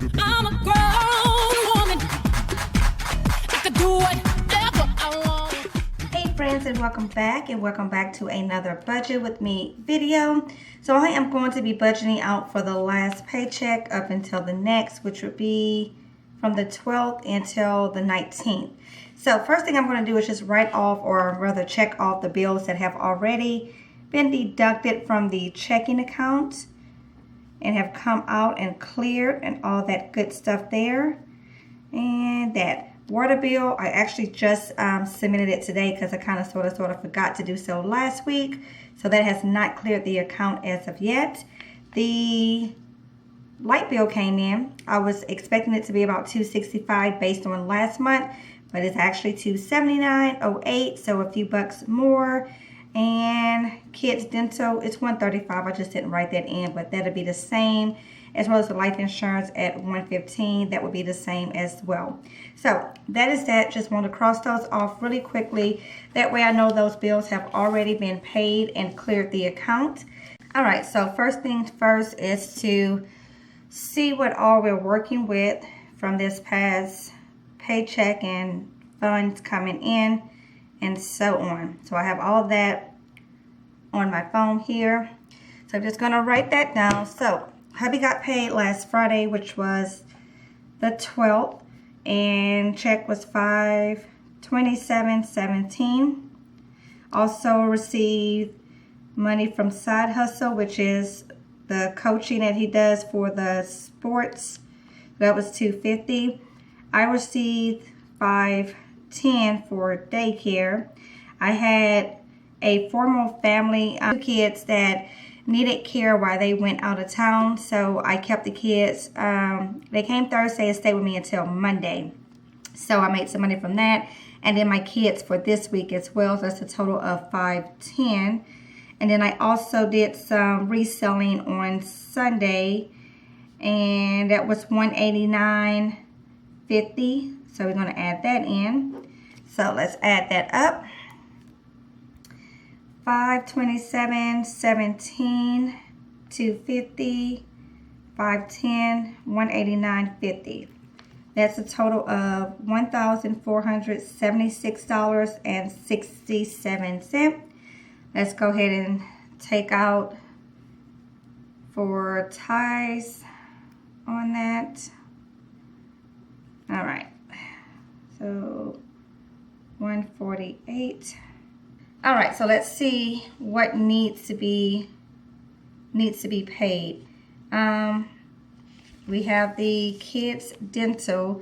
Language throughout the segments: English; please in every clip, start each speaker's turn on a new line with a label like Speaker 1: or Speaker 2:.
Speaker 1: I'm a grown woman. I can do whatever I want.
Speaker 2: Hey friends, and welcome back to another budget with me video. So I am going to be budgeting out for the last paycheck up until the next, which would be from the 12th until the 19th. So first thing I'm going to do is just write off, or rather check off, the bills that have already been deducted from the checking account and have come out and cleared and all that good stuff there. And that water bill, I actually just submitted it today because I kind of sort of forgot to do so last week. So that has not cleared the account as of yet. The light bill came in. I was expecting it to be about $265 based on last month, but it's actually $279.08, so a few bucks more. And kids dental, it's $135. I just didn't write that in, but that'll be the same, as well as the life insurance at $115. That would be the same as well. So that is that. Just want to cross those off really quickly. That way I know those bills have already been paid and cleared the account. All right, so first things first is to see what all we're working with from this past paycheck and funds coming in and so on. So I have all that on my phone here. So I'm just going to write that down. So hubby got paid last Friday, which was the 12th, and check was $527.17. Also received money from Side Hustle, which is the coaching that he does for the sports. That was $250. I received $510 for daycare. I had a formal family, 2 kids that needed care while they went out of town, so I kept the kids. They came Thursday and stayed with me until Monday, so I made some money from that. And then my kids for this week as well, so that's a total of $510. And then I also did some reselling on Sunday, and that was $189.50. So we're going to add that in. So let's add that up. $527.17, $250, $510, $189.50. That's a total of $1,476.67. Let's go ahead and take out for ties on that. All right, so 148. All right, so let's see what needs to be paid. We have the kids dental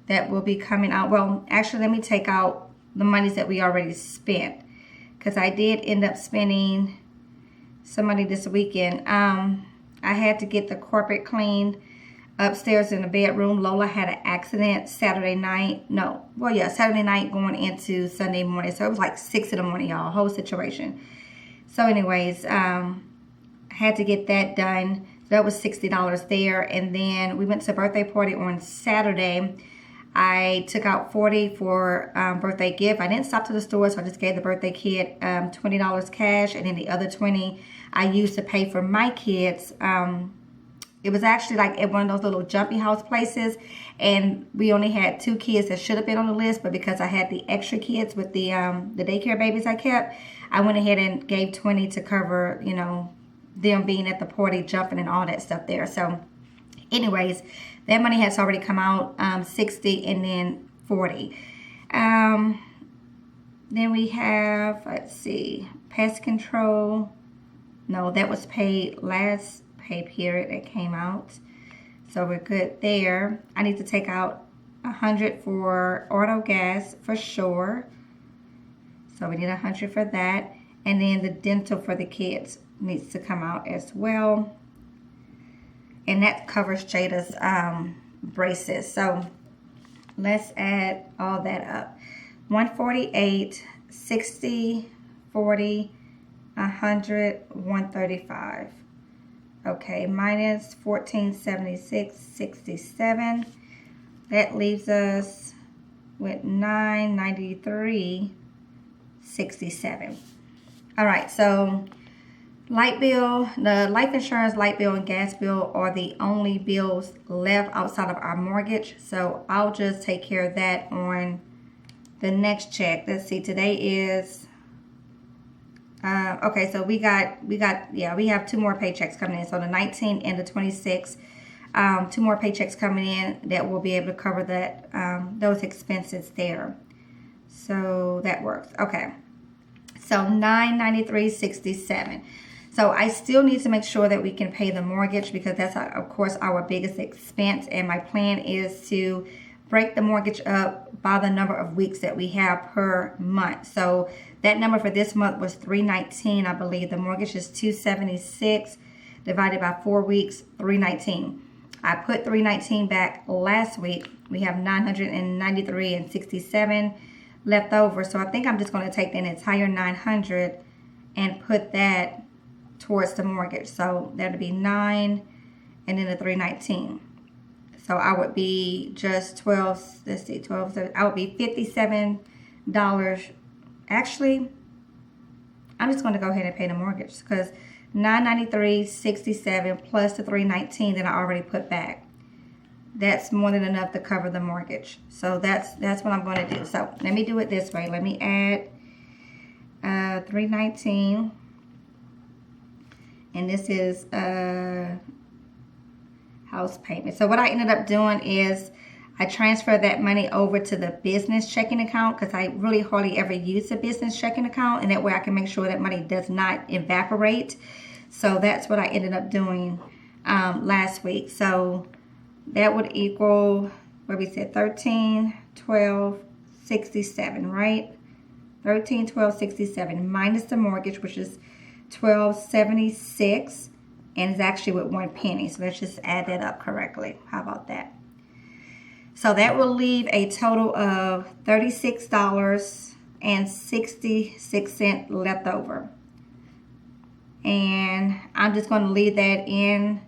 Speaker 2: that will be coming out. Well, actually, let me take out the monies that we already spent, because I did end up spending some money this weekend. I had to get the carpet cleaned upstairs in the bedroom. Lola had an accident Saturday night. Saturday night going into Sunday morning. So it was like 6 in the morning, y'all, whole situation. So anyways, I had to get that done. So that was $60 there. And then we went to a birthday party on Saturday. I took out $40 for birthday gift. I didn't stop to the store, so I just gave the birthday kid $20 cash, and then the other $20 I used to pay for my kids. It was actually like at one of those little jumpy house places, and we only had 2 kids that should have been on the list, but because I had the extra kids with the daycare babies I kept, I went ahead and gave $20 to cover, you know, them being at the party, jumping and all that stuff there. So anyways, that money has already come out, $60 and then $40. Then we have, let's see, pest control. No, that was paid last pay period that came out. So we're good there. I need to take out $100 for auto gas for sure. So we need $100 for that. And then the dental for the kids needs to come out as well. And that covers Jada's braces. So let's add all that up. 148, 60, 40, 100, 135. Okay, minus 1476.67. That leaves us with 993.67. All right, so light bill, the life insurance, light bill, and gas bill are the only bills left outside of our mortgage. So I'll just take care of that on the next check. Let's see, today is, okay, so we have 2 more paychecks coming in. So the 19th and the 26th, 2 more paychecks coming in that will be able to cover that, those expenses there. So that works. Okay. So $993.67. So I still need to make sure that we can pay the mortgage because that's, of course, our biggest expense. And my plan is to break the mortgage up by the number of weeks that we have per month. So that number for this month was $319, I believe. The mortgage is $276 divided by 4 weeks, $319. I put $319 back last week. We have $993.67 left over. So I think I'm just going to take the entire $900 and put that towards the mortgage. So that'll be 9 and then the $319. So I would be just 12, let's see, 12, so I would be $57. Actually, I'm just going to go ahead and pay the mortgage because $993.67 plus the $319 that I already put back. That's more than enough to cover the mortgage. So that's what I'm going to do. So let me do it this way. Let me add $319. And this is house payment. So what I ended up doing is I transferred that money over to the business checking account because I really hardly ever use the business checking account, and that way I can make sure that money does not evaporate. So that's what I ended up doing last week. So that would equal, what we said, $13,1267, right? $13,1267 minus the mortgage, which is $12.76, and it's actually with 1 penny. So let's just add that up correctly. How about that? So that will leave a total of $36.66 left over. And I'm just going to leave that in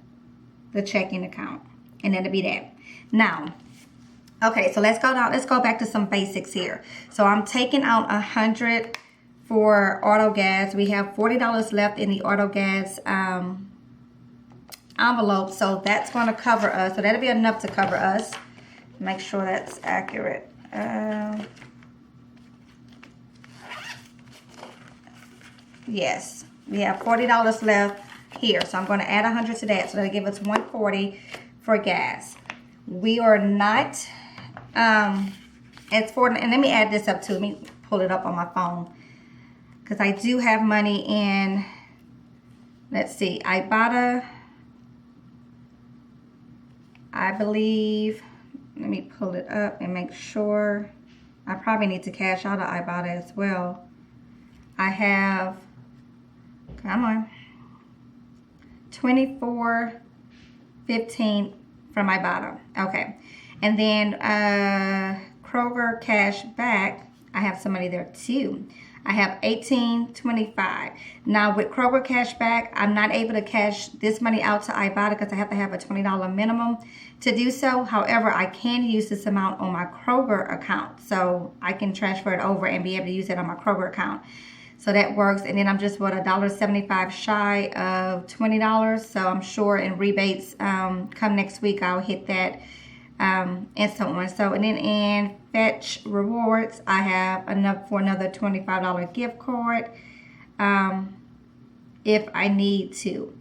Speaker 2: the checking account. And that'll be that. Now, okay, so let's go back to some basics here. So I'm taking out $100 for auto gas. We have $40 left in the auto gas envelope. So that's going to cover us. So that'll be enough to cover us. Make sure that's accurate. Yes, we have $40 left here. So I'm going to add $100 to that. So that'll give us $140 for gas. We are not, and let me add this up too. Let me pull it up on my phone. Because I do have money in, let's see, Ibotta, I believe. Let me pull it up and make sure. I probably need to cash out of Ibotta as well. I have, come on, $24.15 from Ibotta. Okay. And then Kroger cash back, I have some money there too. I have $18.25. Now with Kroger cash back, I'm not able to cash this money out to Ibotta because I have to have a $20 minimum to do so. However, I can use this amount on my Kroger account. So I can transfer it over and be able to use it on my Kroger account. So that works. And then I'm just, $1.75 shy of $20. So I'm sure in rebates come next week, I'll hit that and so on. So, and then in Fetch Rewards, I have enough for another $25 gift card if I need to.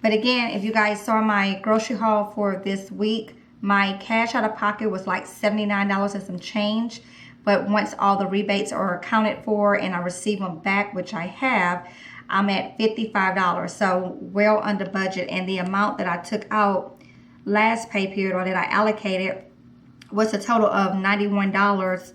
Speaker 2: But again, if you guys saw my grocery haul for this week, my cash out of pocket was like $79 and some change. But once all the rebates are accounted for and I receive them back, which I have, I'm at $55. So well under budget. And the amount that I took out last pay period, or that I allocated, was a total of $91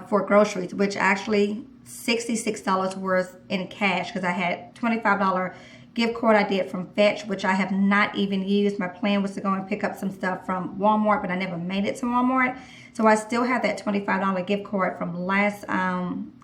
Speaker 2: for groceries, which actually $66 worth in cash because I had $25 gift card I did from Fetch, which I have not even used. My plan was to go and pick up some stuff from Walmart, but I never made it to Walmart. So I still have that $25 gift card from last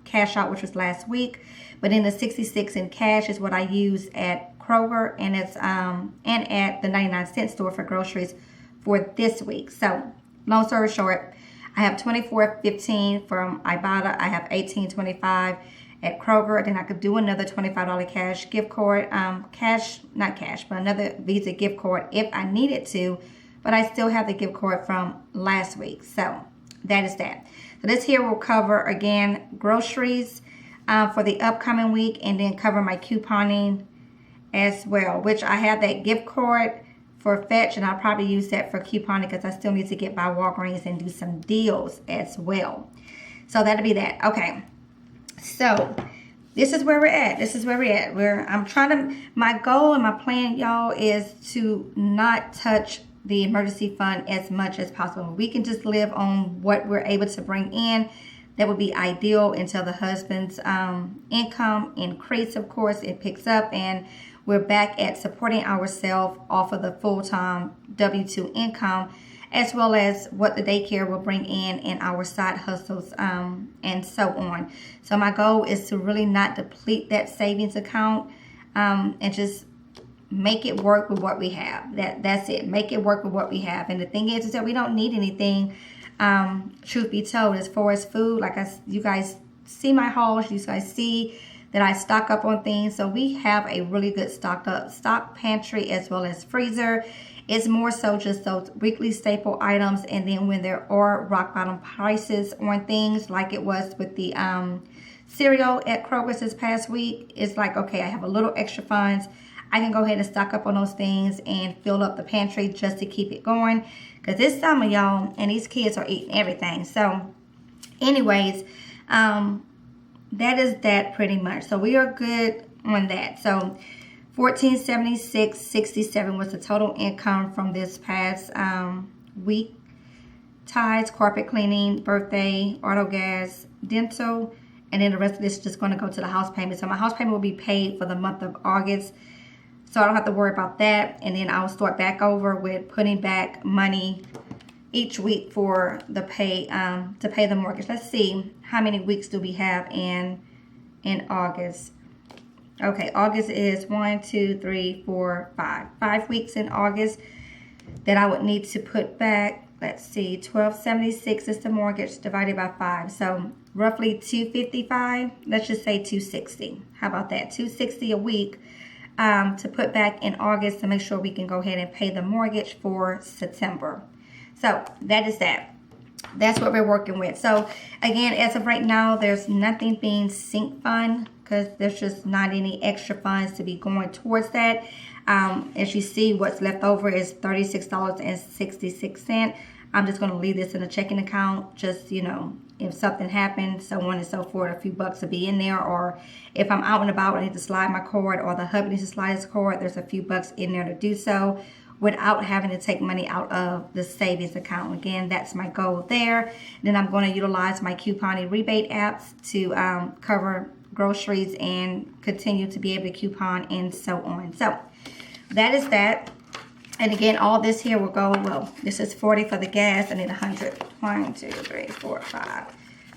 Speaker 2: cash out, which was last week. But then the $66 in cash is what I use at Kroger, and it's and at the 99-cent store for groceries for this week. So long story short, I have $24.15 from Ibotta. I have $18.25 at Kroger. Then I could do another $25 cash gift card, but another Visa gift card if I needed to. But I still have the gift card from last week. So that is that. So this here will cover, again, groceries for the upcoming week, and then cover my couponing as well, which I have that gift card for Fetch, and I'll probably use that for couponing because I still need to get by Walgreens and do some deals as well. So that'll be that. Okay. So this is where we're at. I'm trying to, my goal and my plan, y'all, is to not touch the emergency fund as much as possible. We can just live on what we're able to bring in. That would be ideal until the husband's income increase, of course, it picks up, and we're back at supporting ourselves off of the full-time W-2 income, as well as what the daycare will bring in our side hustles, and so on. So my goal is to really not deplete that savings account, and just make it work with what we have. That's it. Make it work with what we have. And the thing is that we don't need anything, truth be told, as far as food. Like you guys see my hauls, you guys see that I stock up on things. So we have a really good stock pantry as well as freezer. It's more so just those weekly staple items, and then when there are rock bottom prices on things, like it was with the cereal at Kroger's this past week, it's like, okay, I have a little extra funds. I can go ahead and stock up on those things and fill up the pantry just to keep it going. Because this summer, y'all, and these kids are eating everything. So anyways, that is that pretty much. So we are good on that. So $1476.67 was the total income from this past week. Ties, carpet cleaning, birthday, auto gas, dental, and then the rest of this is just going to go to the house payment. So my house payment will be paid for the month of August, so I don't have to worry about that. And then I'll start back over with putting back money each week for the pay to pay the mortgage. Let's see, how many weeks do we have in August? Okay, August is 1, 2, 3, 4, 5. 5 weeks in August that I would need to put back. Let's see, $1,276 is the mortgage divided by 5. So roughly $255. Let's just say $260. How about that? $260 a week to put back in August to make sure we can go ahead and pay the mortgage for September. So that is that. That's what we're working with. So again, as of right now, there's nothing being sync fund because there's just not any extra funds to be going towards that. As you see, what's left over is $36.66. I'm just going to leave this in a checking account. Just, you know, if something happens, so on and so forth, a few bucks will be in there. Or if I'm out and about, I need to slide my cord, or the hubby needs to slide his cord, there's a few bucks in there to do so without having to take money out of the savings account. Again, that's my goal there. Then I'm going to utilize my couponing rebate apps to cover groceries and continue to be able to coupon and so on. So that is that. And again, all this here will go, well, this is 40 for the gas, and then 100. 1, 2, 3, 4, 5.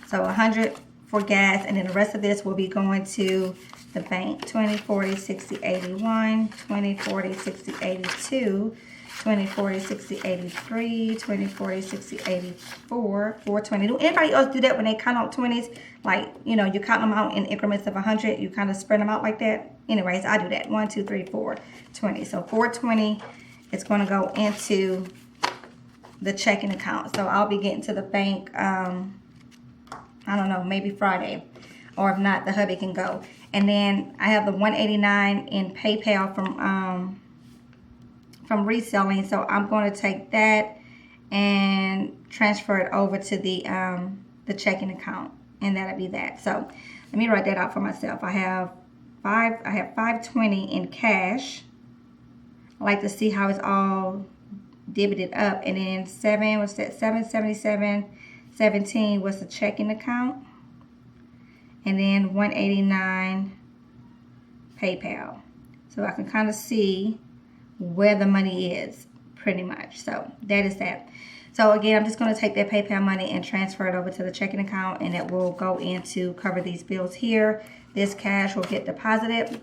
Speaker 2: So 100 for gas, and then the rest of this will be going to the bank. 20, 40, 60, 81, 20, 40, 60, 82, 20, 40, 60, 83, 20, 40, 60, 84, 420. Do anybody else do that when they count out 20s? Like, you know, you count them out in increments of 100. You kind of spread them out like that. Anyways, I do that. 1, 2, 3, 4, 20. So 420 is going to go into the checking account. So I'll be getting to the bank, I don't know, maybe Friday. Or if not, the hubby can go. And then I have the $189 in PayPal from reselling. So I'm going to take that and transfer it over to the checking account. And that'll be that. So let me write that out for myself. I have $520 in cash. I like to see how it's all divided up. And then 777.17 was the checking account. And then 189 PayPal. So I can kind of see where the money is pretty much. So that is that. So again, I'm just going to take that PayPal money and transfer it over to the checking account, and it will go in to cover these bills here. This cash will get deposited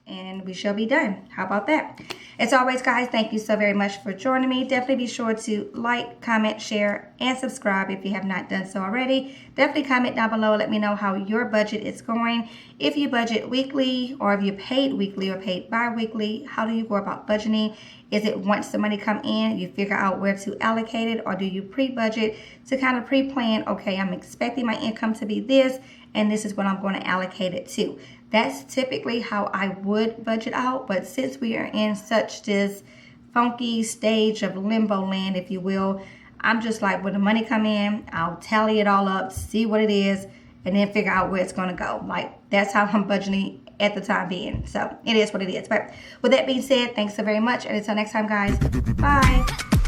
Speaker 2: and we shall be done. How about that? As always, guys, thank you so very much for joining me. Definitely be sure to like, comment, share, and subscribe if you have not done so already. Definitely comment down below. Let me know how your budget is going. If you budget weekly, or if you paid weekly or paid bi-weekly, how do you go about budgeting? Is it once the money come in, you figure out where to allocate it, or do you pre-budget to kind of pre-plan, okay, I'm expecting my income to be this, and this is what I'm going to allocate it to. That's typically how I would budget out, but since we are in such this funky stage of limbo land, if you will, I'm just like, when the money come in, I'll tally it all up, see what it is, and then figure out where it's going to go. Like, that's how I'm budgeting at the time being. So it is what it is. But with that being said, thanks so very much. And until next time, guys, bye.